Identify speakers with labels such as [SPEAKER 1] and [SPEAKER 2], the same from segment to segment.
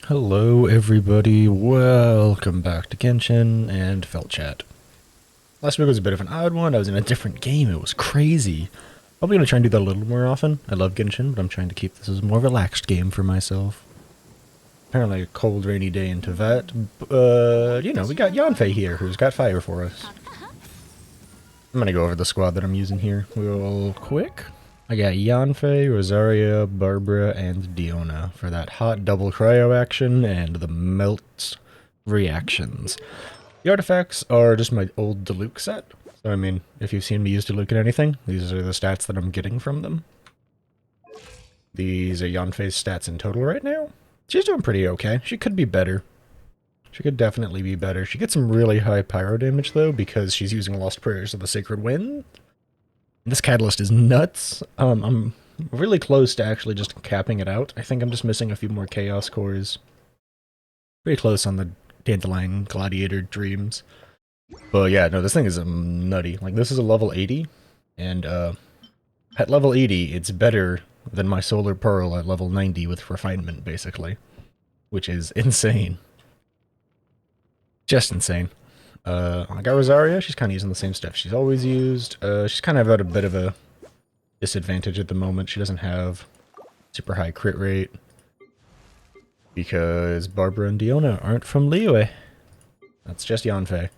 [SPEAKER 1] Hello everybody, welcome back to Genshin and Felt Chat. Last week was a bit of an odd one. I was in a different game, it was crazy. Probably gonna try and do that a little more often. I love Genshin, but I'm trying to keep this as a more relaxed game for myself. Apparently a cold rainy day in Teyvat, you know, we got Yanfei here who's got fire for us. I'm gonna go over the squad that I'm using here real quick. I got Yanfei, Rosaria, Barbara, and Diona for that hot double cryo action and the melt reactions. The artifacts are just my old Diluc set. So I mean, if you've seen me use Diluc in anything, these are the stats that I'm getting from them. These are Yanfei's stats in total right now. She's doing pretty okay. She could be better. She could definitely be better. She gets some really high pyro damage though because she's using Lost Prayers of the Sacred Wind. This catalyst is nuts. I'm really close to actually just capping it out. I think I'm just missing a few more chaos cores. Pretty close on the Dandelion Gladiator Dreams. But yeah, no, this thing is nutty. Like, this is a level 80, and at level 80, it's better than my Solar Pearl at level 90 with Refinement, basically. Which is insane. Just insane. I got Rosaria, she's kind of using the same stuff she's always used. She's kind of at a bit of a disadvantage at the moment. She doesn't have super high crit rate. Because Barbara and Diona aren't from Liyue. That's just Yanfei.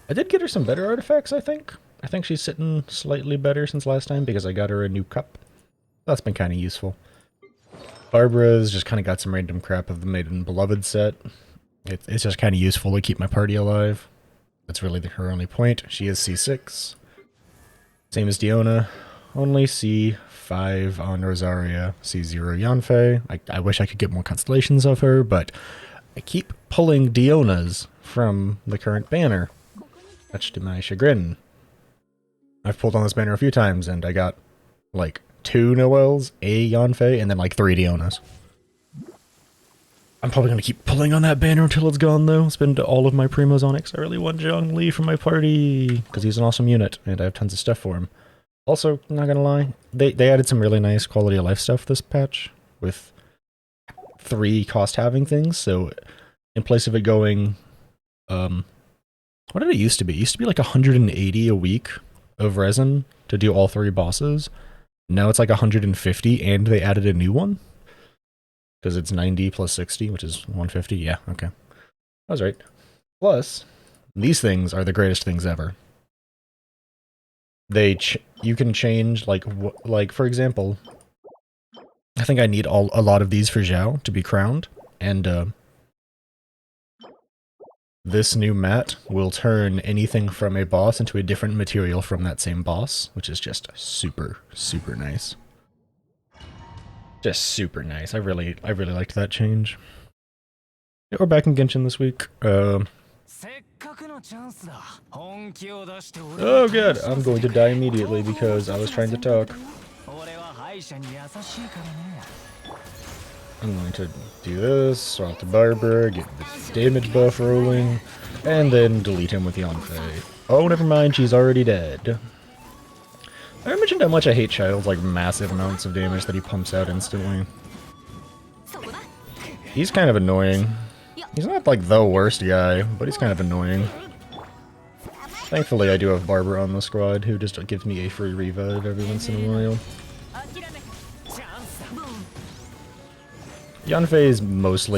[SPEAKER 1] I did get her some better artifacts, I think. I think she's sitting slightly better since last time because I got her a new cup. That's been kind of useful. Barbara's just kind of got some random crap of the Maiden Beloved set. It's just kind of useful to keep my party alive. That's really her only point. She is C6. Same as Diona. Only C5 on Rosaria. C0 Yanfei. I wish I could get more constellations of her, but I keep pulling Diona's from the current banner. Much to my chagrin. I've pulled on this banner a few times, and I got, like, 2 Noels, a Yanfei, and then, like, 3 Dionas. I'm probably going to keep pulling on that banner until it's gone, though. Spend all of my Primos on X. I really want Zhongli for my party, because he's an awesome unit, and I have tons of stuff for him. Also, not going to lie, they added some really nice quality of life stuff this patch, with 3 cost-halving things, so in place of it going, what did it used to be? It used to be like 180 a week of resin to do all 3 bosses. Now it's like 150, and they added a new one. Because it's 90 plus 60, which is 150. Yeah, okay. I was right. Plus, these things are the greatest things ever. You can change, like for example, I think I need a lot of these for Zhao to be crowned, and this new mat will turn anything from a boss into a different material from that same boss, which is just super, super nice. Just super nice. I really liked that change. Yeah, we're back in Genshin this week. Oh god, I'm going to die immediately because I was trying to talk. I'm going to do this, swap to Barbara, get the damage buff rolling, and then delete him with Yanfei. Oh, never mind, she's already dead. I mentioned how much I hate Child's like massive amounts of damage that he pumps out instantly. He's kind of annoying. He's not like the worst guy, but he's kind of annoying. Thankfully I do have Barbara on the squad who just gives me a free revive every once in a while. Yanfei is most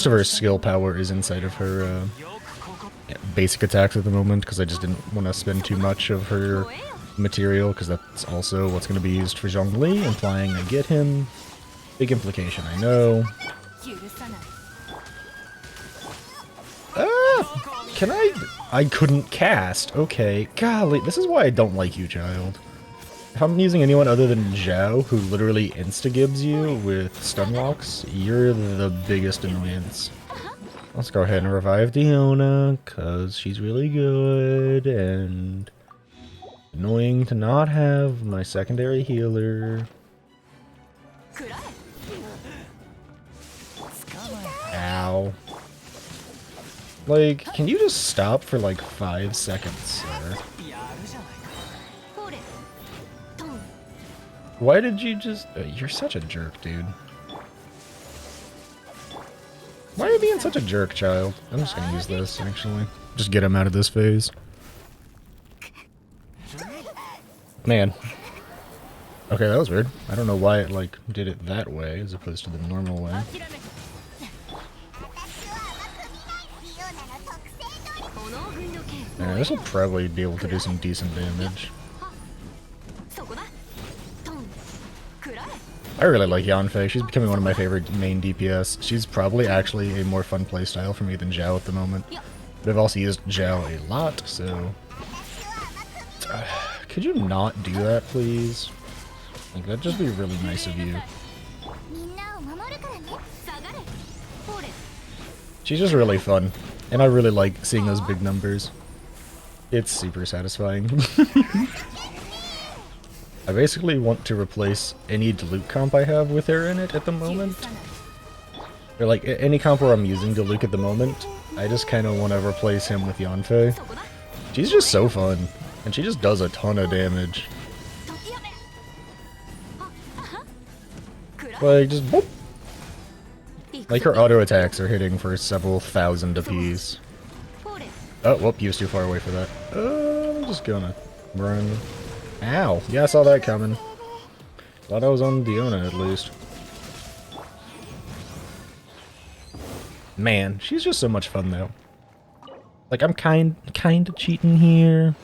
[SPEAKER 1] of her skill power is inside of her basic attacks at the moment because I just didn't want to spend too much of her material, because that's also what's going to be used for Zhongli, implying I get him. Big implication, I know. Ah! Can I couldn't cast. Okay. Golly, this is why I don't like you, child. If I'm using anyone other than Zhao, who literally insta-gibs you with stun locks, you're the biggest annoyance. Let's go ahead and revive Diona, because she's really good, and annoying to not have my secondary healer. Ow. Like, can you just stop for like 5 seconds, sir? Why did you just... you're such a jerk, dude. Why are you being such a jerk, child? I'm just gonna use this, actually. Just get him out of this phase. Man. Okay, that was weird. I don't know why it, like, did it that way as opposed to the normal way. Yeah, this will probably be able to do some decent damage. I really like Yanfei. She's becoming one of my favorite main DPS. She's probably actually a more fun playstyle for me than Zhao at the moment. But I've also used Zhao a lot, so... could you not do that, please? Like, that'd just be really nice of you. She's just really fun, and I really like seeing those big numbers. It's super satisfying. I basically want to replace any Diluc comp I have with her in it at the moment. Or like, any comp where I'm using Diluc at the moment, I just kind of want to replace him with Yanfei. She's just so fun, and she just does a ton of damage. Like, just boop! Like, her auto attacks are hitting for several thousand apiece. Oh, whoop, he was too far away for that. I'm just gonna run. Ow! Yeah, I saw that coming. Thought I was on Diona, at least. Man, she's just so much fun, though. Like, I'm kind of cheating here.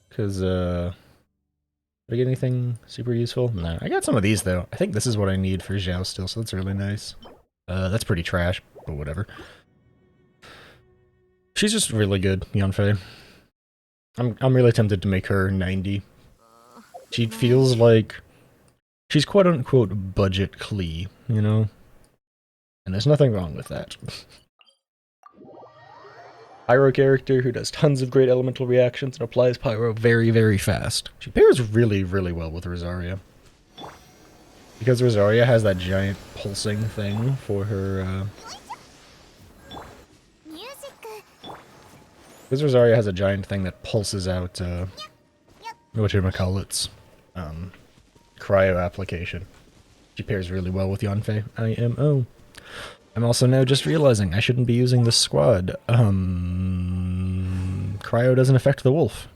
[SPEAKER 1] Cause, did I get anything super useful? No, I got some of these, though. I think this is what I need for Zhao still, so that's really nice. That's pretty trash, but whatever. She's just really good, Yanfei. I'm really tempted to make her 90. She feels like she's quote-unquote budget clee, you know? And there's nothing wrong with that. Pyro character who does tons of great elemental reactions and applies Pyro very, very fast. She pairs really, really well with Rosaria. Because Rosaria has that giant pulsing thing for her, Because Rosaria has a giant thing that pulses out, whatchamacallits, cryo application. She pairs really well with Yanfei, IMO. I'm also now just realizing I shouldn't be using this squad. Cryo doesn't affect the wolf.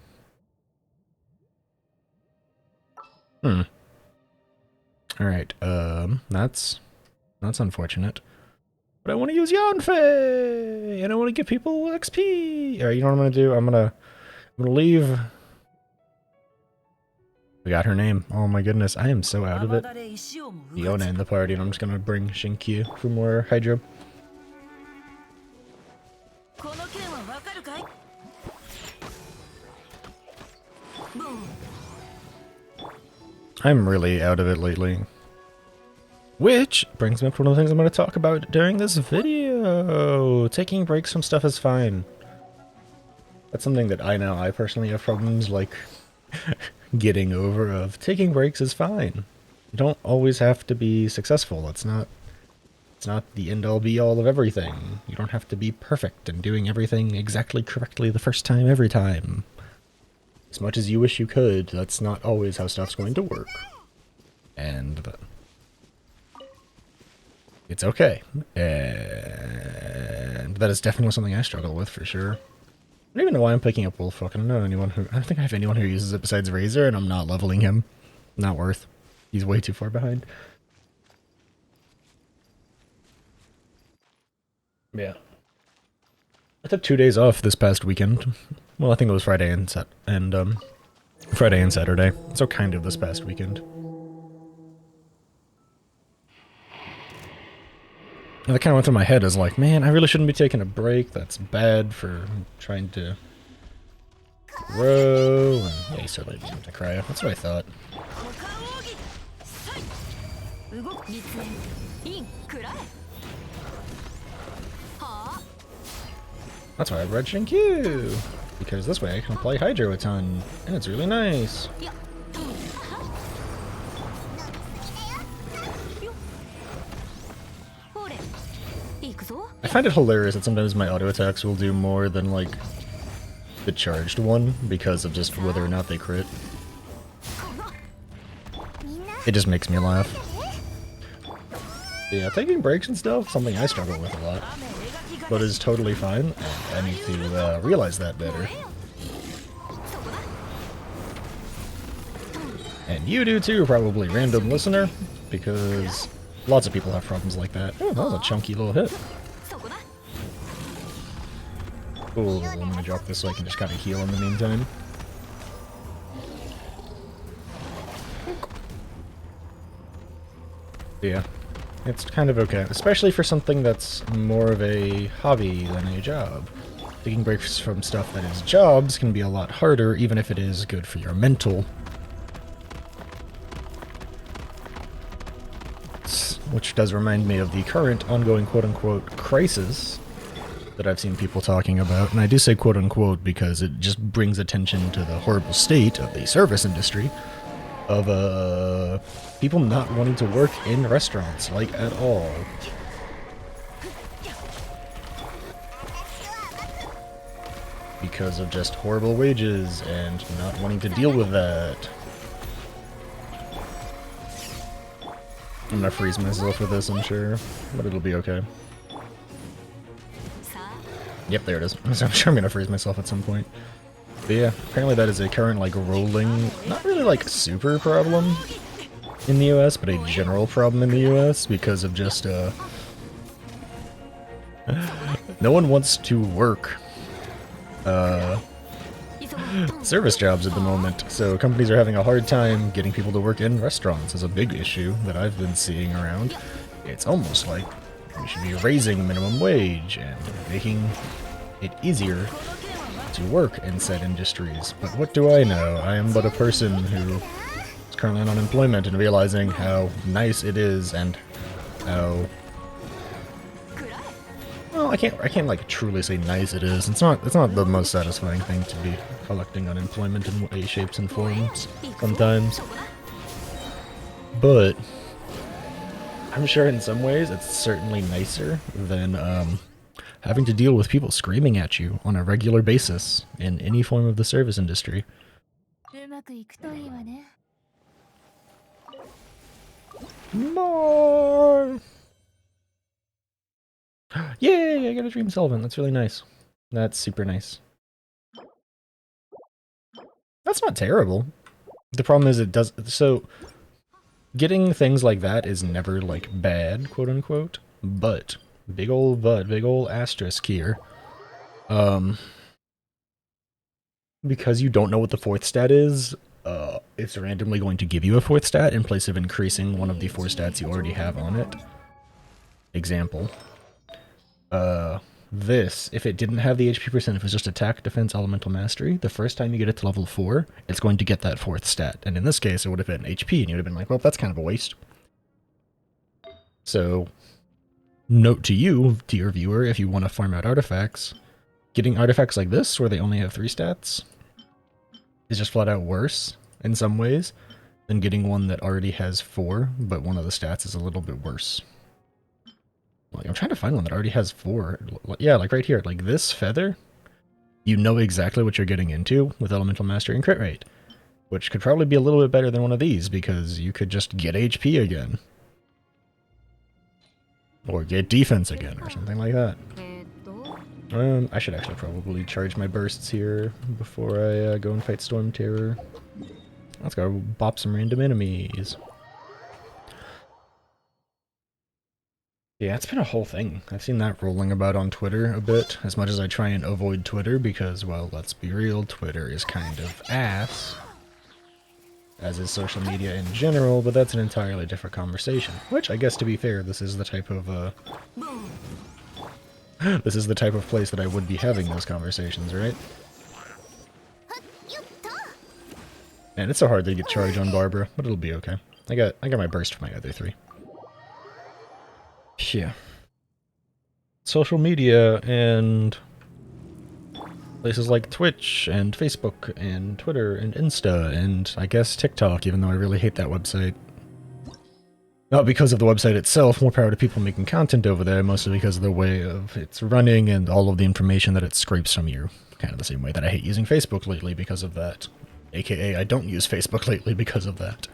[SPEAKER 1] Alright, that's unfortunate. But I want to use Yanfei, and I want to give people XP. Alright, you know what I'm gonna do? I'm gonna leave. We got her name. Oh my goodness, I am so out of it. Diona in the party, and I'm just gonna bring Shinkyu for more Hydro. I'm really out of it lately. Which brings me up to one of the things I'm going to talk about during this video. Taking breaks from stuff is fine. That's something that I know I personally have problems like getting over of. Taking breaks is fine. You don't always have to be successful. It's not the end all be all of everything. You don't have to be perfect and doing everything exactly correctly the first time every time. As much as you wish you could, that's not always how stuff's going to work. And it's okay. And that is definitely something I struggle with for sure. I don't even know why I'm picking up Wolf. I don't think I have anyone who uses it besides Razor, and I'm not leveling him. Not worth. He's way too far behind. Yeah. I took 2 days off this past weekend. Well, I think it was Friday and Saturday. So kind of this past weekend. And that kind of went through my head as like, man, I really shouldn't be taking a break. That's bad for trying to grow. And yeah, he certainly needs to cry. That's what I thought. That's why I bred Shinkyu. Because this way I can apply Hydro a ton. And it's really nice. I find it hilarious that sometimes my auto attacks will do more than, like, the charged one because of just whether or not they crit. It just makes me laugh. Yeah, taking breaks and stuff, something I struggle with a lot, but is totally fine, and I need to realize that better. And you do too, probably, random listener, because lots of people have problems like that. Oh, that was a chunky little hit. Cool, I'm gonna drop this so I can just kind of heal in the meantime. Yeah, it's kind of okay, especially for something that's more of a hobby than a job. Taking breaks from stuff that is jobs can be a lot harder, even if it is good for your mental. Which does remind me of the current ongoing quote-unquote crisis that I've seen people talking about, and I do say quote-unquote because it just brings attention to the horrible state of the service industry of people not wanting to work in restaurants, like, at all. Because of just horrible wages and not wanting to deal with that. I'm gonna freeze myself for this, I'm sure, but it'll be okay. Yep, there it is. So I'm sure I'm gonna freeze myself at some point. But yeah, apparently that is a current, like, rolling, not really, like, super problem in the US, but a general problem in the US because of just, no one wants to work, service jobs at the moment, so companies are having a hard time getting people to work in restaurants is a big issue that I've been seeing around. It's almost like we should be raising minimum wage and making it easier to work in said industries. But what do I know? I am but a person who is currently on unemployment and realizing how nice it is and how... Well, I can't like truly say nice it is. It's not the most satisfying thing to be collecting unemployment in way, shapes, and forms sometimes. But I'm sure in some ways it's certainly nicer than having to deal with people screaming at you on a regular basis in any form of the service industry. More! Yay, I got a dream solvent. That's really nice. That's super nice. That's not terrible. The problem is it does... So, getting things like that is never, like, bad, quote-unquote. But, big ol' asterisk here. Because you don't know what the fourth stat is, it's randomly going to give you a fourth stat in place of increasing one of the 4 stats you already have on it. Example. This, if it didn't have the HP percent, if it was just attack, defense, elemental mastery, the first time you get it to level 4, it's going to get that 4th stat. And in this case, it would have been HP, and you would have been like, well, that's kind of a waste. So, note to you, to your viewer, if you want to farm out artifacts, getting artifacts like this, where they only have 3 stats, is just flat out worse, in some ways, than getting one that already has 4, but one of the stats is a little bit worse. Like, I'm trying to find one that already has 4. Yeah, like right here, like this feather, you know exactly what you're getting into with elemental mastery and crit rate, which could probably be a little bit better than one of these, because you could just get HP again. Or get defense again, or something like that. I should actually probably charge my bursts here before I go and fight Storm Terror. Let's go bop some random enemies. Yeah, it's been a whole thing. I've seen that rolling about on Twitter a bit, as much as I try and avoid Twitter, because, well, let's be real, Twitter is kind of ass. As is social media in general, but that's an entirely different conversation. Which, I guess to be fair, this is the type of, this is the type of place that I would be having those conversations, right? Man, it's so hard to get charge on Barbara, but it'll be okay. I got my burst for my other 3. Yeah. Social media and places like Twitch and Facebook and Twitter and Insta and I guess TikTok, even though I really hate that website. Not because of the website itself, more power to people making content over there, mostly because of the way of it's running and all of the information that it scrapes from you. Kind of the same way that I hate using Facebook lately because of that. AKA, I don't use Facebook lately because of that.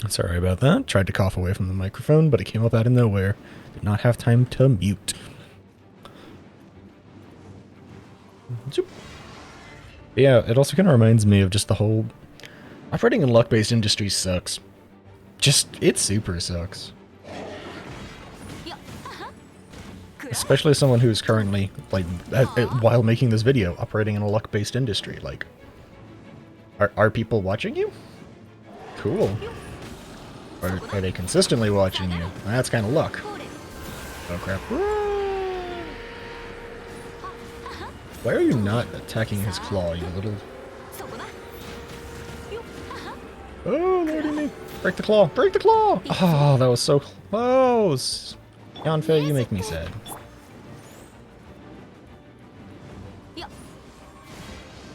[SPEAKER 1] Sorry about that. Tried to cough away from the microphone, but it came up out of nowhere. Did not have time to mute. Zoop. Yeah, it also kind of reminds me of just the whole... Operating in luck-based industry sucks. It super sucks. Especially someone who's currently, like, while making this video, operating in a luck-based industry. Like, are people watching you? Cool. Are they consistently watching you? That's kind of luck. Oh crap. Why are you not attacking his claw, you little... Oh, lordy me. Break the claw! Break the claw! Oh, that was so close! Yanfei, you make me sad.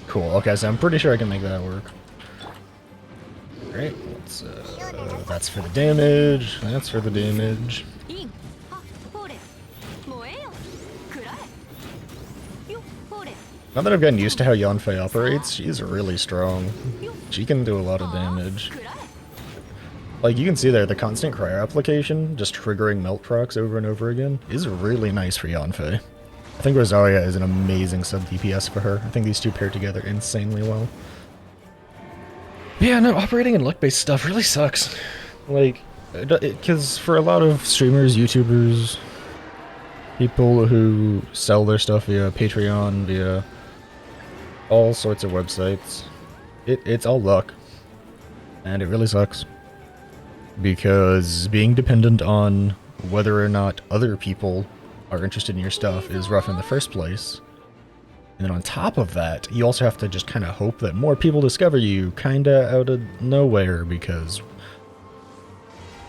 [SPEAKER 1] Cool, okay, so I'm pretty sure I can make that work. Great, let's, that's for the damage, that's for the damage. Now that I've gotten used to how Yanfei operates, she's really strong. She can do a lot of damage. Like, you can see there, the constant cryo application, just triggering melt procs over and over again, is really nice for Yanfei. I think Rosaria is an amazing sub-DPS for her. I think these two pair together insanely well. But yeah, no, operating in luck-based stuff really sucks. Like, because for a lot of streamers, YouTubers, people who sell their stuff via Patreon, via all sorts of websites, it's all luck. And it really sucks. Because being dependent on whether or not other people are interested in your stuff is rough in the first place. And then on top of that, you also have to just kind of hope that more people discover you kinda out of nowhere, because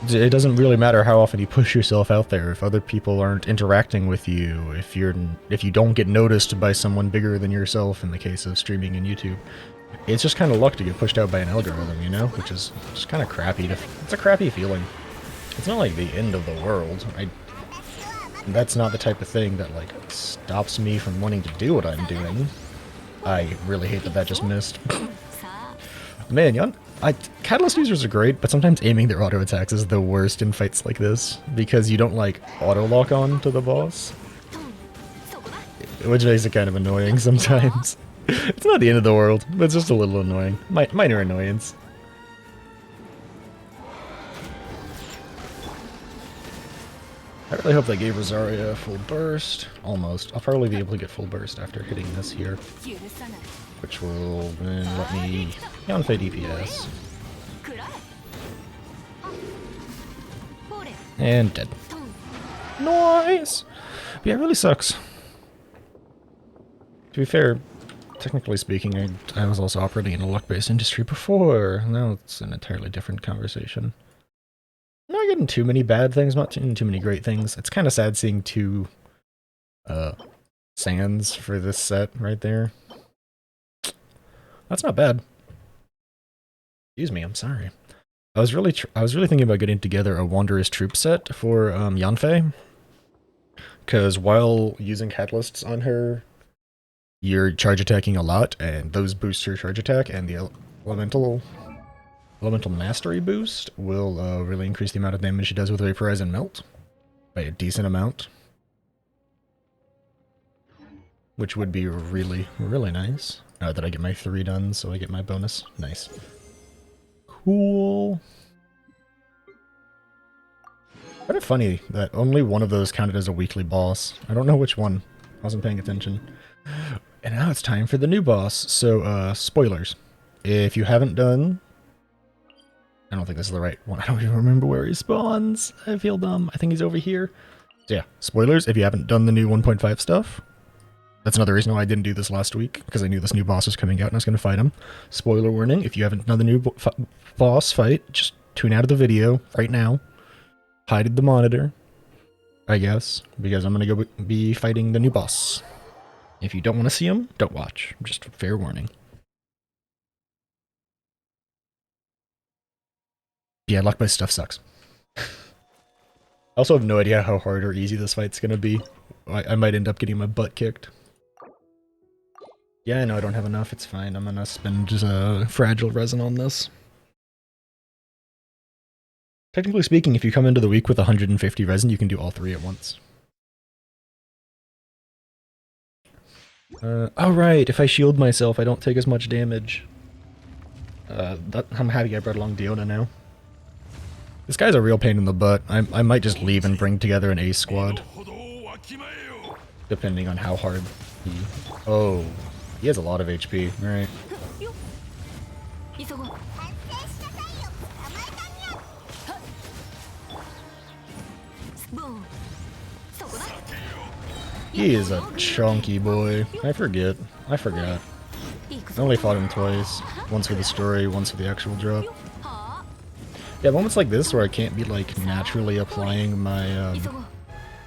[SPEAKER 1] it doesn't really matter how often you push yourself out there if other people aren't interacting with you, if you don't get noticed by someone bigger than yourself in the case of streaming and YouTube. It's just kind of luck to get pushed out by an algorithm, you know? Which is just kind of crappy. It's a crappy feeling. It's not like the end of the world. That's not the type of thing that, like, stops me from wanting to do what I'm doing. I really hate that just missed. Man, Catalyst users are great, but sometimes aiming their auto attacks is the worst in fights like this, because you don't, like, auto-lock on to the boss. Which makes it kind of annoying sometimes. It's not the end of the world, but it's just a little annoying. Minor annoyance. I really hope they gave Rosaria full burst. Almost. I'll probably be able to get full burst after hitting this here. Which will then let me Yanfei DPS. And dead. Nice! But yeah, it really sucks. To be fair, technically speaking, I was also operating in a luck-based industry before. Now it's an entirely different conversation. I'm not getting too many bad things, not getting too many great things. It's kind of sad seeing two sands for this set right there. That's not bad. Excuse me, I'm sorry. I was really thinking about getting together a Wanderer's Troop set for Yanfei, because while using catalysts on her, you're charge attacking a lot, and those boost her charge attack, and the elemental mastery boost will really increase the amount of damage she does with Vaporize and Melt by a decent amount, which would be really, really nice. Now that I get my 3 done, so I get my bonus. Nice. Cool. Kind of funny that only one of those counted as a weekly boss. I don't know which one. I wasn't paying attention. And now it's time for the new boss. So, spoilers. If you haven't done... I don't think this is the right one. I don't even remember where he spawns. I feel dumb. I think he's over here. So yeah, spoilers. If you haven't done the new 1.5 stuff, that's another reason why I didn't do this last week, because I knew this new boss was coming out and I was going to fight him. Spoiler warning, if you haven't done the new boss fight, just tune out of the video right now. Hide the monitor, I guess, because I'm going to go be fighting the new boss. If you don't want to see him, don't watch. Just fair warning. Yeah, luck-based stuff sucks. I also have no idea how hard or easy this fight's going to be. I might end up getting my butt kicked. Yeah, I know I don't have enough. It's fine. I'm going to spend just a fragile resin on this. Technically speaking, if you come into the week with 150 resin, you can do all 3 at once. Oh right, if I shield myself, I don't take as much damage. I'm happy I brought along Diona now. This guy's a real pain in the butt. I might just leave and bring together an ace squad. Depending on how hard he... Oh, he has a lot of HP, right. He is a chunky boy. I forgot. I only fought him twice. Once for the story, once for the actual drop. Yeah, moments like this where I can't be like naturally applying my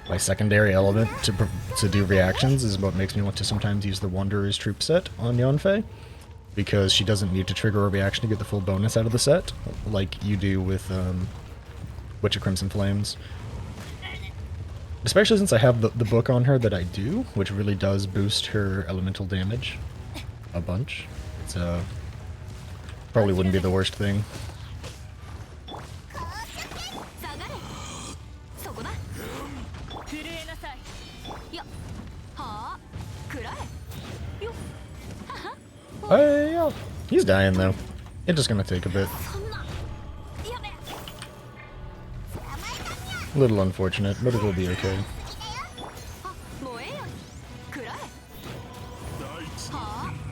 [SPEAKER 1] my secondary element to do reactions is what makes me want to sometimes use the Wanderer's Troop set on Yanfei. Because she doesn't need to trigger a reaction to get the full bonus out of the set, like you do with Witch of Crimson Flames. Especially since I have the book on her that I do, which really does boost her elemental damage a bunch. So probably wouldn't be the worst thing. He's dying though. It's just gonna take a bit. A little unfortunate, but it'll be okay.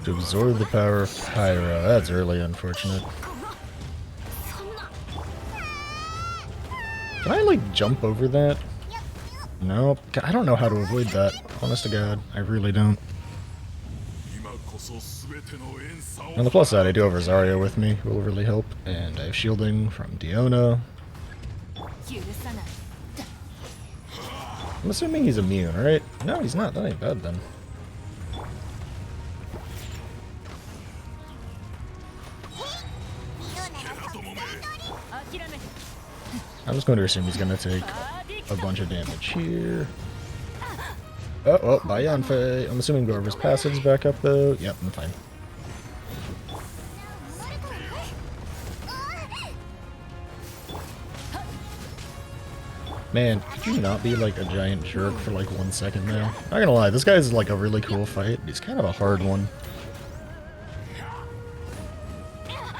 [SPEAKER 1] To absorb the power of Pyra, that's really unfortunate. Can I like jump over that? Nope. I don't know how to avoid that. Honest to God, I really don't. On the plus side, I do have Rosario with me, who will really help, and I have shielding from Diona. I'm assuming he's immune, right? No, he's not. That ain't bad then. I'm just going to assume he's going to take a bunch of damage here. Oh, bye Yanfei. I'm assuming Gorver's passive's back up though. Yep, I'm fine. Man, could you not be like a giant jerk for like 1 second now? Not gonna lie, this guy's like a really cool fight. He's kind of a hard one.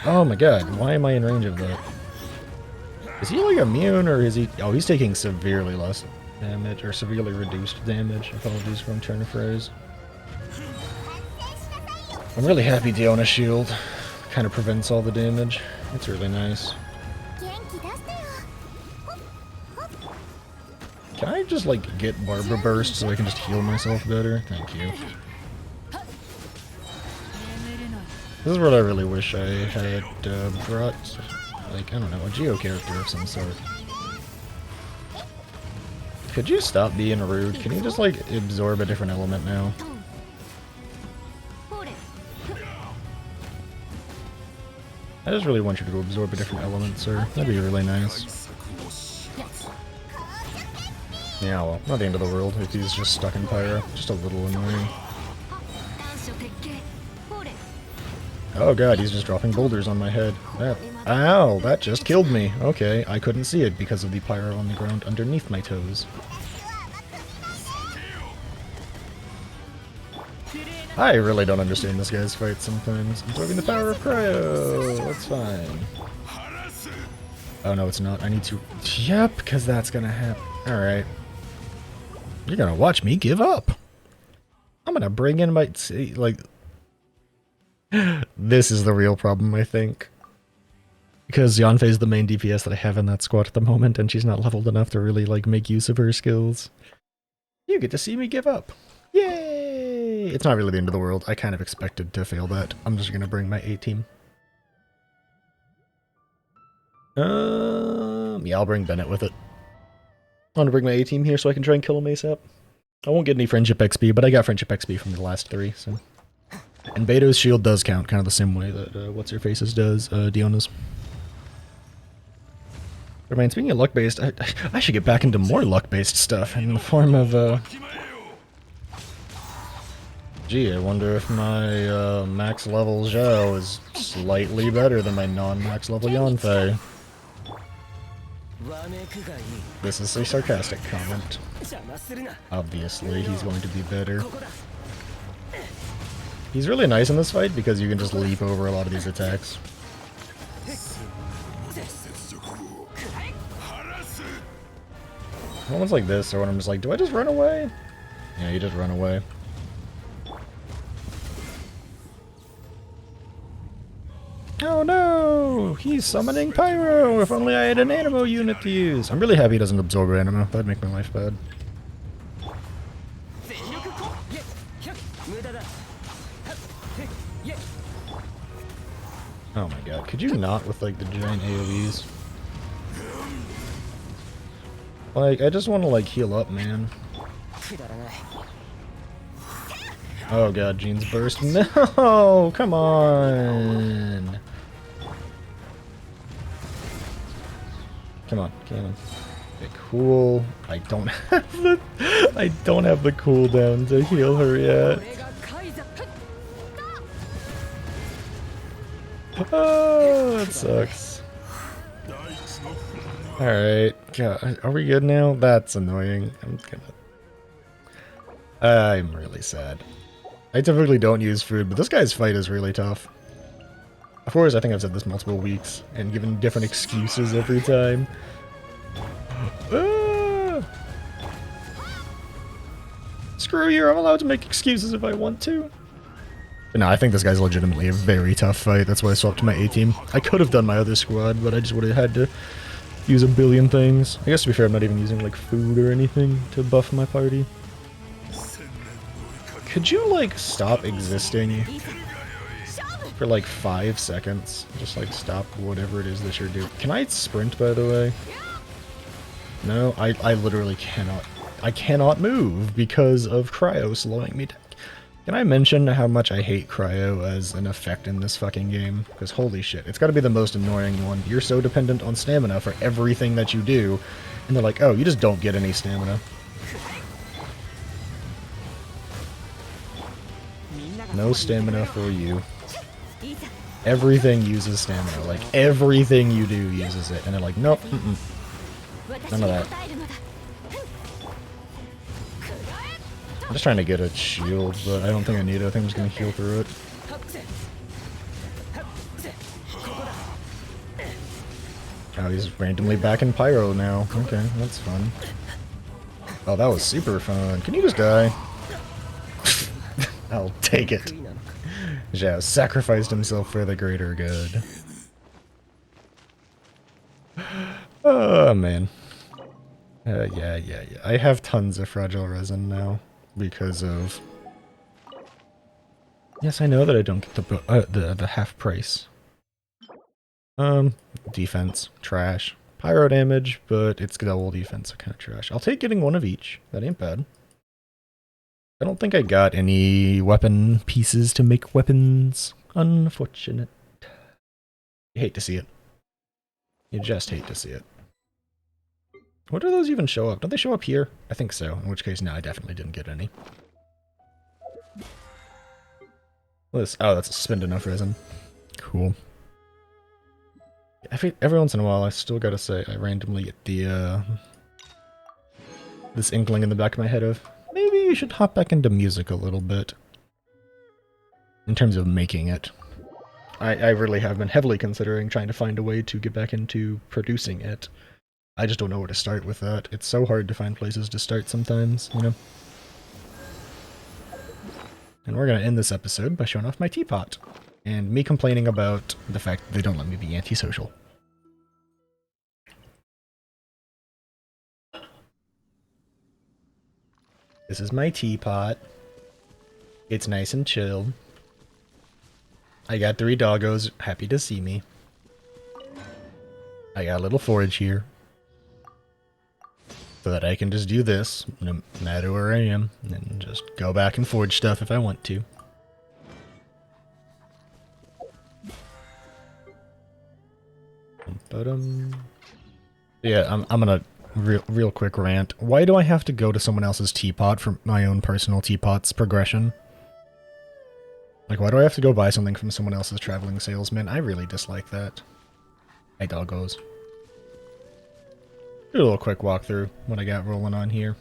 [SPEAKER 1] Oh my god, why am I in range of that? Is he like immune or is he... Oh, he's taking severely less damage, or severely reduced damage. Apologies for turn of phrase. I'm really happy Diona's shield kind of prevents all the damage. It's really nice. Can I just like get Barbara Burst so I can just heal myself better? Thank you. This is what I really wish I had brought, like, I don't know, a Geo character of some sort. Could you stop being rude? Can you just like absorb a different element now? I just really want you to absorb a different element, sir. That'd be really nice. Yeah, well, not the end of the world if he's just stuck in Pyra. Just a little annoying. Oh god, he's just dropping boulders on my head. Ow, that just killed me. Okay, I couldn't see it because of the Pyro on the ground underneath my toes. I really don't understand this guy's fight sometimes. Absorbing the power of cryo. That's fine. Oh no, it's not. I need to... Yep, because that's gonna happen. Alright. You're gonna watch me give up. I'm gonna bring in my... like... This is the real problem, I think. Because Yanfei is the main DPS that I have in that squad at the moment, and she's not leveled enough to really, like, make use of her skills. You get to see me give up. Yay! It's not really the end of the world. I kind of expected to fail that. I'm just gonna bring my A-team. Yeah, I'll bring Bennett with it. I want to bring my A-team here so I can try and kill him ASAP. I won't get any friendship XP, but I got friendship XP from the last 3, so... And Beto's shield does count, kind of the same way that What's-Her-Face's does, Diona's. But man, speaking of luck-based, I should get back into more luck-based stuff in the form of, Gee, I wonder if my, max level Zhao is slightly better than my non-max level Yanfei. This is a sarcastic comment. Obviously, he's going to be better. He's really nice in this fight because you can just leap over a lot of these attacks. Moments like this or when I'm just like, do I just run away? Yeah, you just run away. Oh no! He's summoning Pyro! If only I had an Animo unit to use! I'm really happy he doesn't absorb Animo. That'd make my life bad. Oh my god, could you not with like the giant AoEs? Like, I just want to like heal up, man. Oh god, Jean's burst. No! Come on! Come on, cannon. Okay, cool. I don't have the cooldown to heal her yet. Oh, that sucks. Alright. God, are we good now? That's annoying. I'm really sad. I typically don't use food, but this guy's fight is really tough. Of course, I think I've said this multiple weeks, and given different excuses every time. Ah! Screw you, I'm allowed to make excuses if I want to. But no, I think this guy's legitimately a very tough fight. That's why I swapped to my A-team. I could have done my other squad, but I just would have had to use a billion things. I guess to be fair, I'm not even using like food or anything to buff my party. Could you like stop existing for like 5 seconds? Just like stop whatever it is that you're doing. Can I sprint, by the way? No, I literally cannot. I cannot move because of Cryo slowing me down. Can I mention how much I hate Cryo as an effect in this fucking game? Because holy shit, it's gotta be the most annoying one. You're so dependent on stamina for everything that you do, and they're like, oh, you just don't get any stamina. No stamina for you. Everything uses stamina. Like, everything you do uses it. And they're like, nope, none of that. I'm just trying to get a shield, but I don't think I need it. I think I'm just going to heal through it. Oh, he's randomly back in Pyro now. Okay, that's fun. Oh, that was super fun. Can you just die? I'll take it. Zhao sacrificed himself for the greater good. Oh, man. Yeah. I have tons of fragile resin now because of... Yes, I know that I don't get the half price. Defense, trash. Pyro damage, but it's double defense, so kind of trash. I'll take getting one of each. That ain't bad. I don't think I got any weapon pieces to make weapons. Unfortunate. You hate to see it. You just hate to see it. Where do those even show up? Don't they show up here? I think so. In which case, no, I definitely didn't get any. Oh, that's spend enough resin. Cool. Every once in a while, I still gotta say, I randomly get the, this inkling in the back of my head of, maybe you should hop back into music a little bit. In terms of making it. I really have been heavily considering trying to find a way to get back into producing it. I just don't know where to start with that. It's so hard to find places to start sometimes, you know? And we're gonna end this episode by showing off my teapot. And me complaining about the fact that they don't let me be antisocial. This is my teapot. It's nice and chill. I got 3 doggos happy to see me. I got a little forage here. So that I can just do this, no matter where I am, and just go back and forge stuff if I want to. Yeah, I'm gonna real quick rant. Why do I have to go to someone else's teapot for my own personal teapot's progression? Like, why do I have to go buy something from someone else's traveling salesman? I really dislike that. Hey, doggos. Do a little quick walkthrough what I got rolling on here.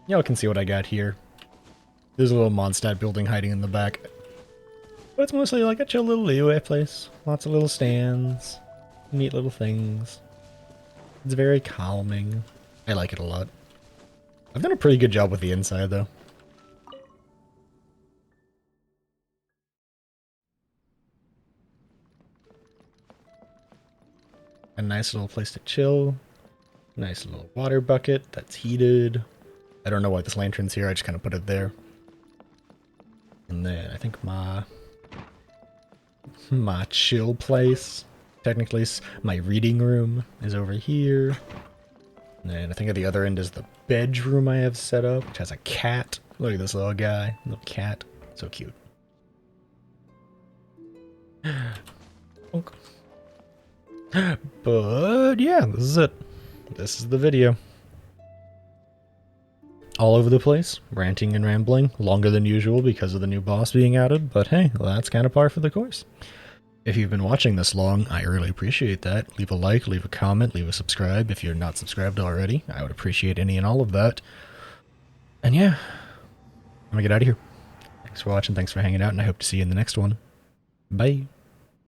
[SPEAKER 1] Y'all can see what I got here. There's a little Mondstadt building hiding in the back. But it's mostly like a chill little Liyue place. Lots of little stands. Neat little things. It's very calming. I like it a lot. I've done a pretty good job with the inside though. A nice little place to chill. Nice little water bucket that's heated. I don't know why this lantern's here, I just kind of put it there. And then I think my chill place, technically my reading room, is over here. And then I think at the other end is the bedroom I have set up, which has a cat. Look at this little guy, little cat, so cute. But yeah, this is it. This is the video. All over the place, ranting and rambling, longer than usual because of the new boss being added, but hey, well, that's kind of par for the course. If you've been watching this long, I really appreciate that. Leave a like, leave a comment, leave a subscribe if you're not subscribed already. I would appreciate any and all of that. And yeah, I'm gonna get out of here. Thanks for watching, thanks for hanging out, and I hope to see you in the next one. Bye.